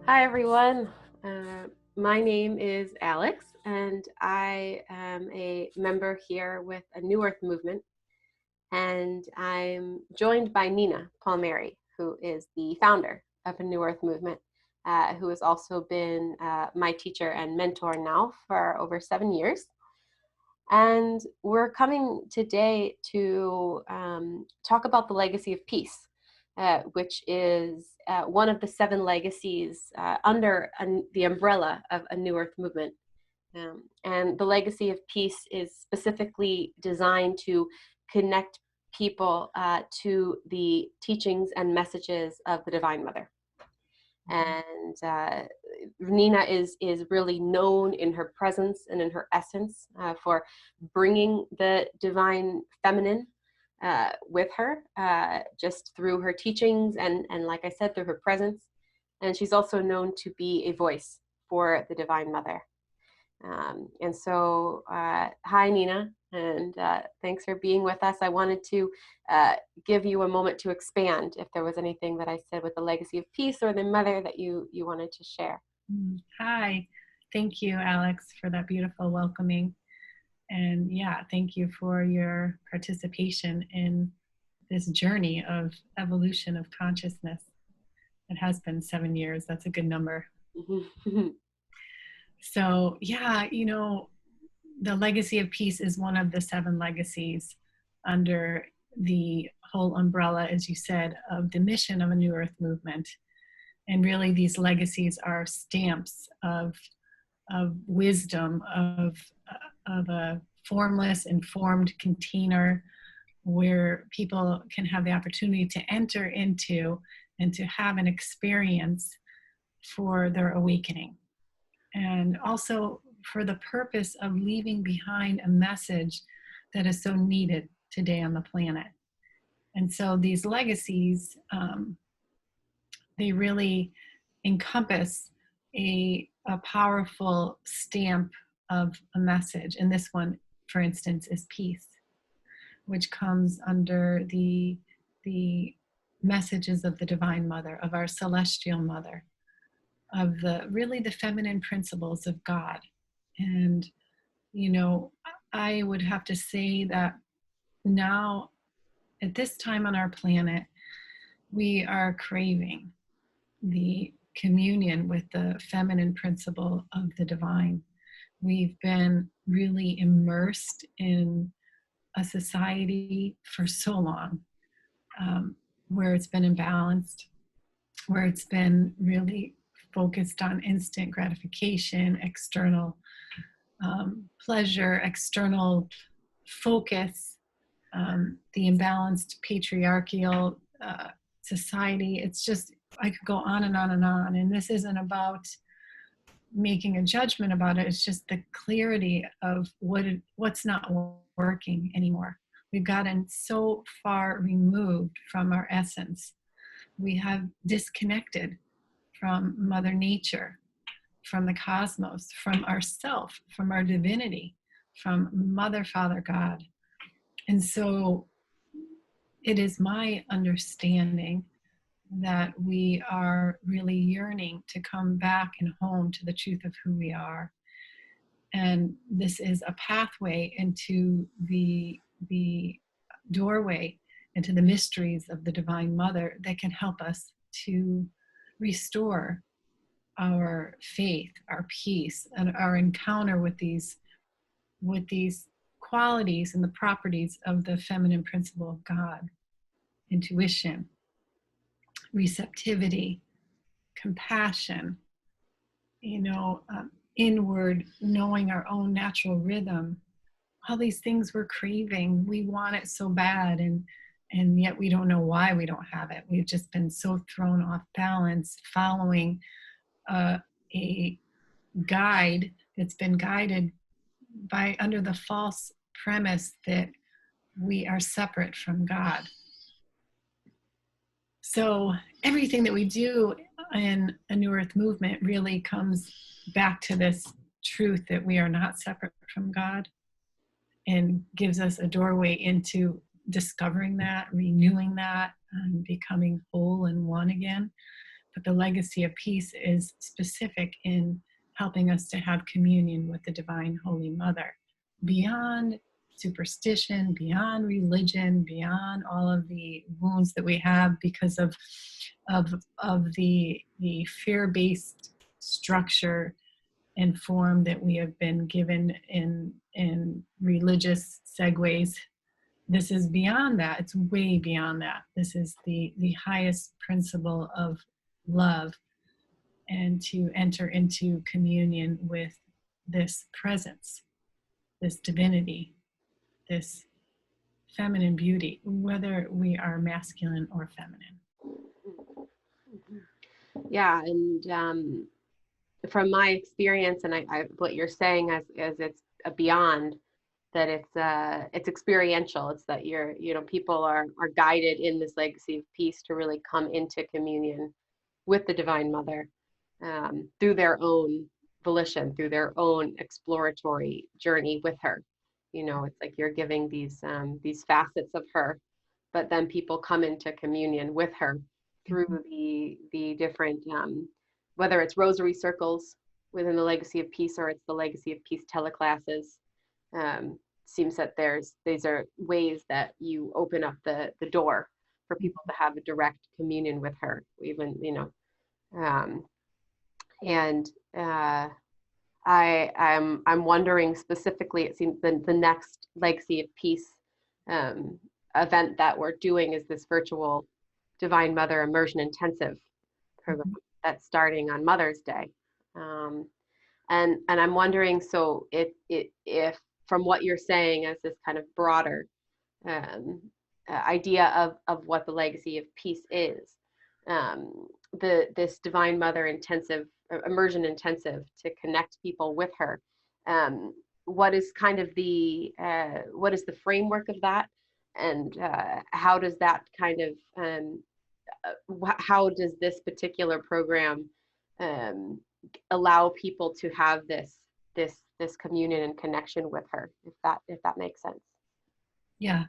Hi, everyone. My name is Alix, and I am a member here with a New Earth movement. And I'm joined by Nina Palmieri, who is the founder of a New Earth movement, who has also been my teacher and mentor now for over 7 years. And we're coming today to talk about the legacy of peace, which is one of the 7 legacies under the umbrella of a New Earth movement. And the legacy of peace is specifically designed to connect people to the teachings and messages of the Divine Mother. And Nina is really known in her presence and in her essence for bringing the divine feminine with her, just through her teachings and like I said, through her presence. And she's also known to be a voice for the Divine Mother. And so, hi, Nina, and thanks for being with us. I wanted to give you a moment to expand if there was anything that I said with the legacy of peace or the mother that you wanted to share. Hi, thank you, Alix, for that beautiful welcoming. And yeah, thank you for your participation in this journey of evolution of consciousness. It has been 7 years. That's a good number. So yeah, the legacy of peace is one of the 7 legacies under the whole umbrella, as you said, of the mission of a New Earth movement. And really these legacies are stamps of wisdom, of a formless, informed container where people can have the opportunity to enter into and to have an experience for their awakening. And also for the purpose of leaving behind a message that is so needed today on the planet. And so these legacies, they really encompass a powerful stamp of a message. And this one, for instance, is peace, which comes under the messages of the Divine Mother, of our celestial mother, of the feminine principles of God. And, I would have to say that now, at this time on our planet, we are craving the communion with the feminine principle of the divine. We've been really immersed in a society for so long, where it's been imbalanced, where it's been really focused on instant gratification, external pleasure, external focus, the imbalanced patriarchal society. It's just, I could go on and on and on. And this isn't about making a judgment about it. It's just the clarity of what's not working anymore. We've gotten so far removed from our essence. We have disconnected from Mother Nature, from the cosmos, from ourself, from our divinity, from Mother, Father, God. And so it is my understanding that we are really yearning to come back and home to the truth of who we are. And this is a pathway into the doorway into the mysteries of the Divine Mother that can help us to restore our faith, our peace, and our encounter with these qualities and the properties of the feminine principle of God: intuition, receptivity, compassion, inward knowing our own natural rhythm. All these things we're craving, we want it so bad, and yet we don't know why we don't have it. We've just been so thrown off balance, following a guide that's been guided by under the false premise that we are separate from God. So everything that we do in a New Earth movement really comes back to this truth that we are not separate from God, and gives us a doorway into discovering that, renewing that, and becoming whole and one again But the legacy of peace is specific in helping us to have communion with the Divine Holy Mother, beyond superstition, beyond religion, beyond all of the wounds that we have because of the fear-based structure and form that we have been given in religious segues. This is beyond that. It's way beyond that. This is the highest principle of love, and to enter into communion with this presence, this divinity, this feminine beauty, whether we are masculine or feminine. Yeah, and from my experience, and what you're saying as it's a beyond, that it's experiential. It's that people are guided in this legacy of peace to really come into communion with the Divine Mother through their own volition, through their own exploratory journey with her. It's like you're giving these facets of her, but then people come into communion with her through the different, whether it's rosary circles within the Legacy of Peace or it's the Legacy of Peace teleclasses. Seems that these are ways that you open up the door for people to have a direct communion with her, even, and I'm wondering specifically, it seems the next Legacy of Peace event that we're doing is this virtual Divine Mother Immersion Intensive program that's starting on Mother's Day. And I'm wondering, so if from what you're saying as this kind of broader idea of what the Legacy of Peace is, this Divine Mother intensive, immersion intensive to connect people with her, what is kind of what is the framework of that, and how does that kind of how does this particular program allow people to have this communion and connection with her, if that makes sense? Yeah,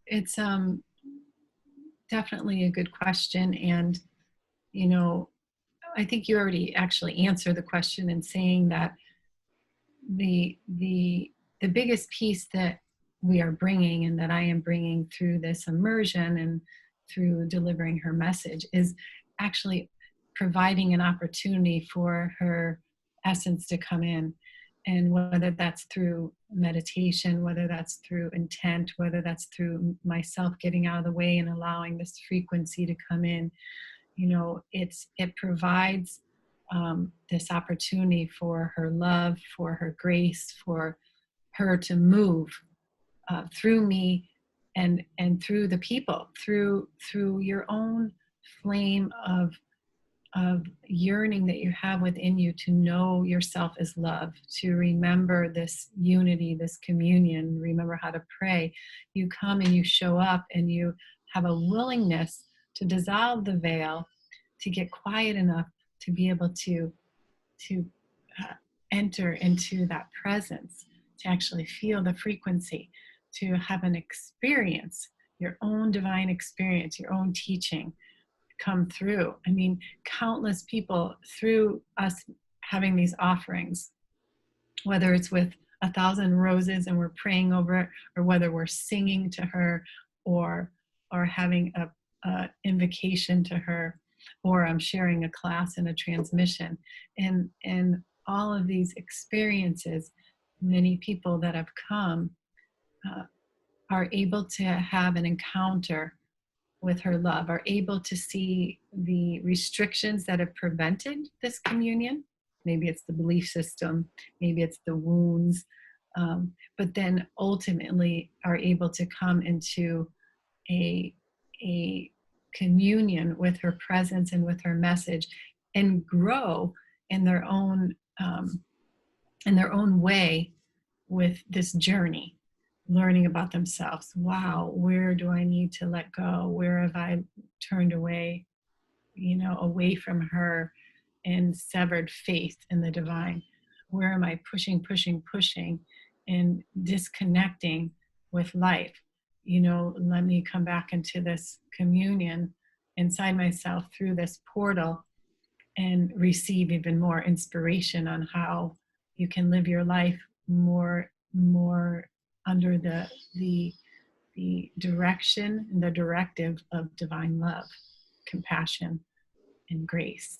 it's definitely a good question. And I think you already actually answered the question in saying that the biggest piece that we are bringing, and that I am bringing through this immersion and through delivering her message, is actually providing an opportunity for her essence to come in. And whether that's through meditation, whether that's through intent, whether that's through myself getting out of the way and allowing this frequency to come in, it provides this opportunity for her love, for her grace, for her to move through me and through the people, through your own flame of yearning that you have within you to know yourself as love, to remember this unity, this communion, remember how to pray. You come and you show up and you have a willingness to dissolve the veil, to get quiet enough to be able to enter into that presence, to actually feel the frequency, to have an experience, your own divine experience, your own teaching come through. I mean, countless people through us having these offerings, whether it's with 1,000 roses and we're praying over it, or whether we're singing to her, or having a invocation to her, or I'm sharing a class and a transmission, and all of these experiences, many people that have come are able to have an encounter with her love, are able to see the restrictions that have prevented this communion. Maybe it's the belief system, maybe it's the wounds, but then ultimately are able to come into a communion with her presence and with her message, and grow in their own way with this journey, learning about themselves. Wow, where do I need to let go? Where have I turned away, away from her, and severed faith in the divine? Where am I pushing, and disconnecting with life? Let me come back into this communion inside myself through this portal and receive even more inspiration on how you can live your life more under the direction and the directive of divine love, compassion, and grace.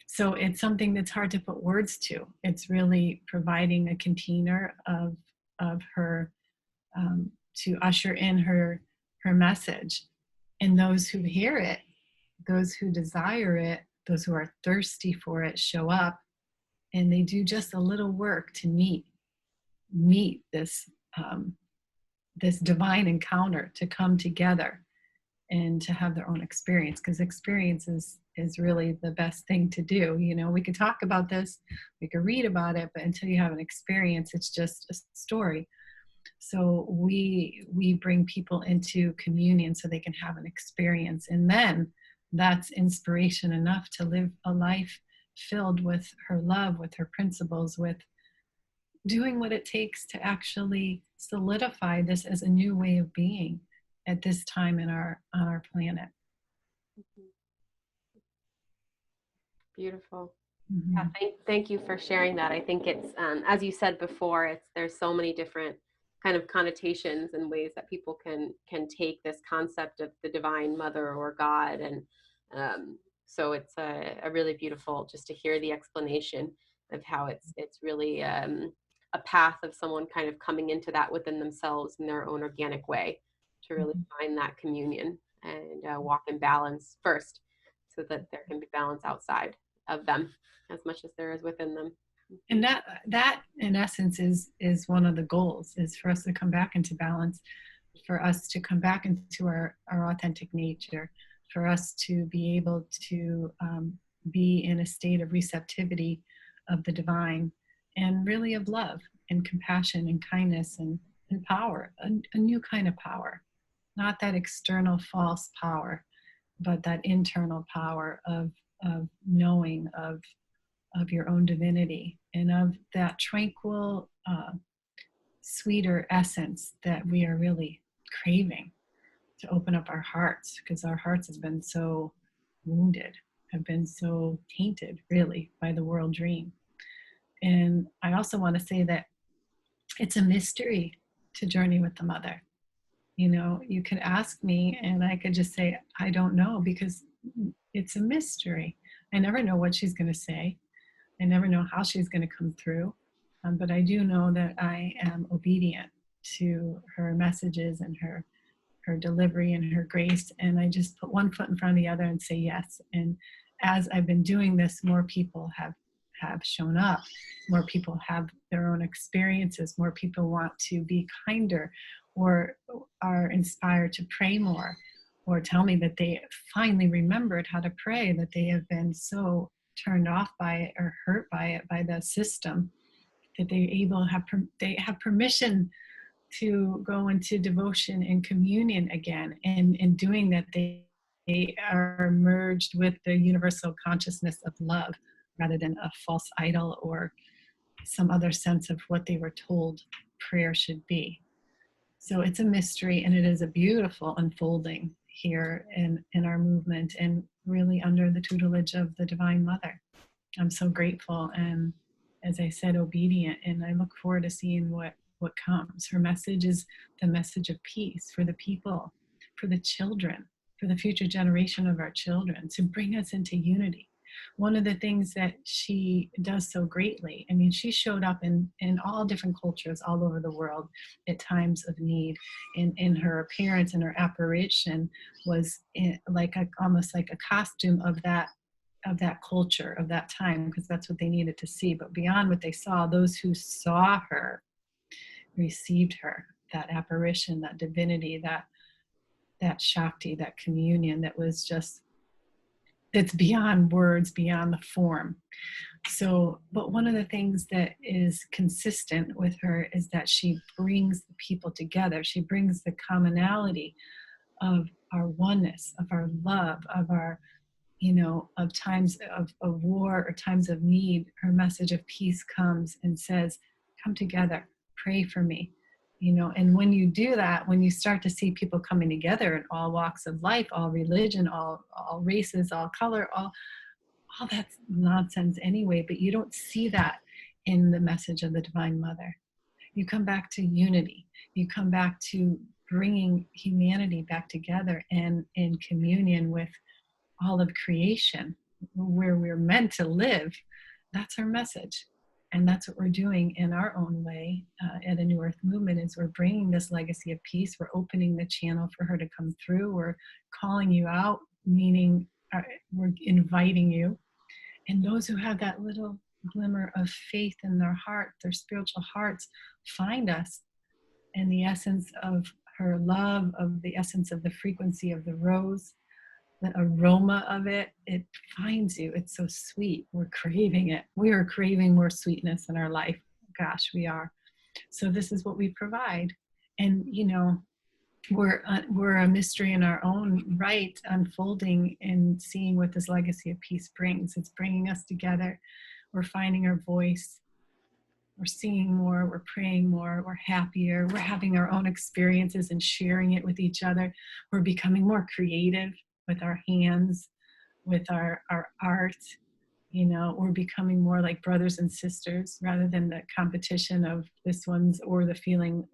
So it's something that's hard to put words to. It's really providing a container of her, to usher in her message, and those who hear it, those who desire it, those who are thirsty for it, show up, and they do just a little work to meet this this divine encounter, to come together and to have their own experience, because experience is really the best thing to do. You know, we could talk about this, we could read about it, but until you have an experience, it's just a story. So we bring people into communion so they can have an experience, and then that's inspiration enough to live a life filled with her love, with her principles, with doing what it takes to actually solidify this as a new way of being at this time on our planet. Beautiful. Mm-hmm. Yeah, thank you for sharing that. I think it's, as you said before, there's so many different kind of connotations and ways that people can take this concept of the divine mother or God, and so it's a really beautiful just to hear the explanation of how it's really a path of someone kind of coming into that within themselves in their own organic way to really find that communion and walk in balance first, so that there can be balance outside of them as much as there is within them. And that in essence is one of the goals, is for us to come back into balance, for us to come back into our authentic nature, for us to be able to be in a state of receptivity of the divine, and really of love and compassion and kindness and power, a new kind of power, not that external false power, but that internal power of knowing of your own divinity, and of that tranquil, sweeter essence that we are really craving, to open up our hearts, because our hearts have been so wounded, have been so tainted really by the world dream. And I also want to say that it's a mystery to journey with the mother. You know, you could ask me and I could just say, I don't know, because it's a mystery. I never know what she's going to say. I never know how she's going to come through. But I do know that I am obedient to her messages and her delivery and her grace. And I just put one foot in front of the other and say yes. And as I've been doing this, more people have shown up. More people have their own experiences. More people want to be kinder, or are inspired to pray more, or tell me that they finally remembered how to pray, that they have been so turned off by it or hurt by it, by the system, that they have permission to go into devotion and communion again. And in doing that, they are merged with the universal consciousness of love, rather than a false idol or some other sense of what they were told prayer should be. So it's a mystery, and it is a beautiful unfolding here in our movement, and really under the tutelage of the Divine Mother. I'm so grateful and, as I said, obedient, and I look forward to seeing what comes. Her message is the message of peace for the people, for the children, for the future generation of our children, to bring us into unity. One of the things that she does so greatly, I mean, she showed up in all different cultures all over the world at times of need. In her appearance and her apparition was almost like a costume of that culture, of that time, because that's what they needed to see. But beyond what they saw, those who saw her received her, that apparition, that divinity, that Shakti, that communion that was just, it's beyond words, beyond the form. So, but one of the things that is consistent with her is that she brings the people together. She brings the commonality of our oneness, of our love, of our, of times of war or times of need. Her message of peace comes and says, come together, pray for me, And when you do that, when you start to see people coming together in all walks of life, all religion, all races, all color, all that's nonsense anyway, but you don't see that in the message of the Divine Mother. You come back to unity. You come back to bringing humanity back together and in communion with all of creation, where we're meant to live. That's our message. And that's what we're doing in our own way at a New Earth Movement, is we're bringing this legacy of peace. We're opening the channel for her to come through. We're calling you out, meaning we're inviting you. And those who have that little glimmer of faith in their heart, their spiritual hearts, find us. And the essence of her love, of the essence of the frequency of the rose, the aroma of it, it finds you. It's so sweet. We're craving it. We are craving more sweetness in our life. Gosh, we are. So this is what we provide. And, we're a mystery in our own right, unfolding and seeing what this legacy of peace brings. It's bringing us together. We're finding our voice. We're seeing more. We're praying more. We're happier. We're having our own experiences and sharing it with each other. We're becoming more creative with our hands, with our art. We're becoming more like brothers and sisters rather than the competition of this one's, or the feeling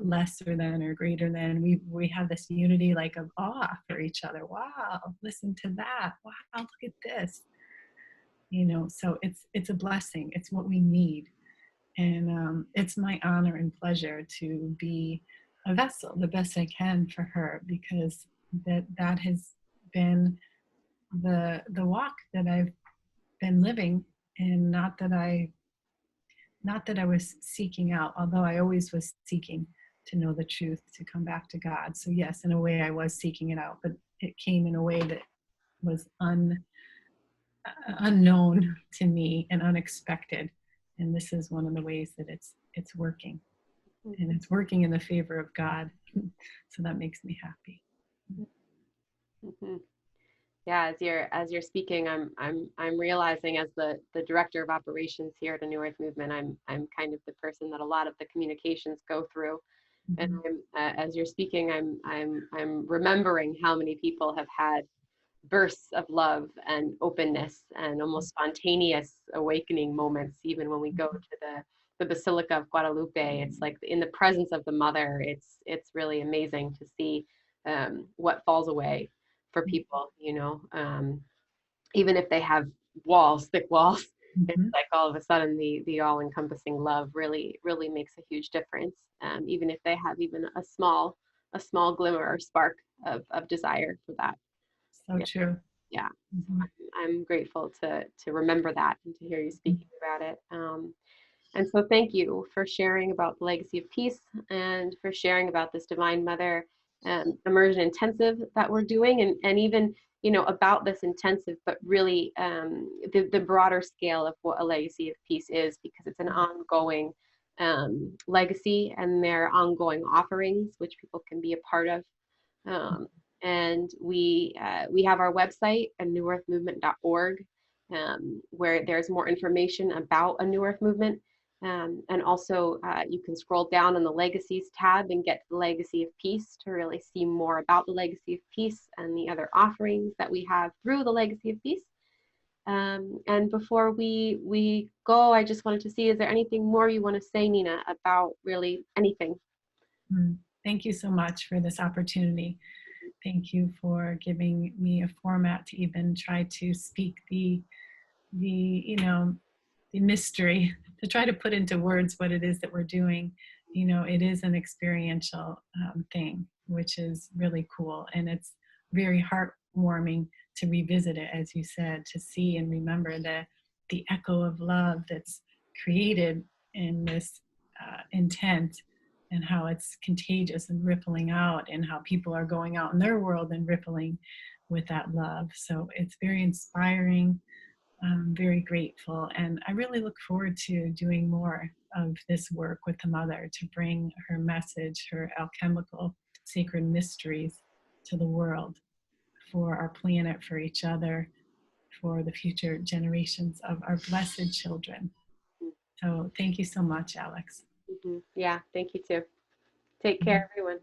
lesser than or greater than. We have this unity, like, of awe for each other. Wow, listen to that. Wow, look at this. So it's a blessing. It's what we need. And it's my honor and pleasure to be a vessel the best I can for her, because that has been the walk that I've been living. And not that I was seeking out, although I always was seeking to know the truth, to come back to God. So yes, in a way I was seeking it out, but it came in a way that was unknown to me and unexpected. And this is one of the ways that it's working. And it's working in the favor of God. So that makes me happy. Mm-hmm. Yeah, as you're speaking, I'm realizing, as the director of operations here at the New Earth Movement, I'm kind of the person that a lot of the communications go through. Mm-hmm. And as you're speaking, I'm remembering how many people have had bursts of love and openness and almost spontaneous awakening moments. Even when we go to the Basilica of Guadalupe, it's like in the presence of the Mother. It's really amazing to see what falls away for people, even if they have thick walls. It's like all of a sudden the all-encompassing love really makes a huge difference, even if they have even a small glimmer or spark of desire for that. So true. Yeah. So I'm grateful to remember that and to hear you speaking about it. And so thank you for sharing about the Legacy of Peace, and for sharing about this Divine Mother immersion intensive that we're doing, and even about this intensive, but really the broader scale of what a Legacy of Peace is, because it's an ongoing legacy, and there are ongoing offerings which people can be a part of. And we have our website, a newearthmovement.org, where there's more information about a New Earth Movement. And also you can scroll down on the Legacies tab and get the Legacy of Peace to really see more about the Legacy of Peace and the other offerings that we have through the Legacy of Peace. And before we go, I just wanted to see, is there anything more you want to say, Nina, about really anything? Thank you so much for this opportunity. Thank you for giving me a format to even try to speak the mystery, to try to put into words what it is that we're doing. It is an experiential thing, which is really cool. And it's very heartwarming to revisit it, as you said, to see and remember the echo of love that's created in this intent, and how it's contagious and rippling out, and how people are going out in their world and rippling with that love. So it's very inspiring. I'm very grateful, and I really look forward to doing more of this work with the Mother, to bring her message, her alchemical sacred mysteries to the world, for our planet, for each other, for the future generations of our blessed children. So thank you so much, Alix. Yeah, thank you too. Take care, everyone.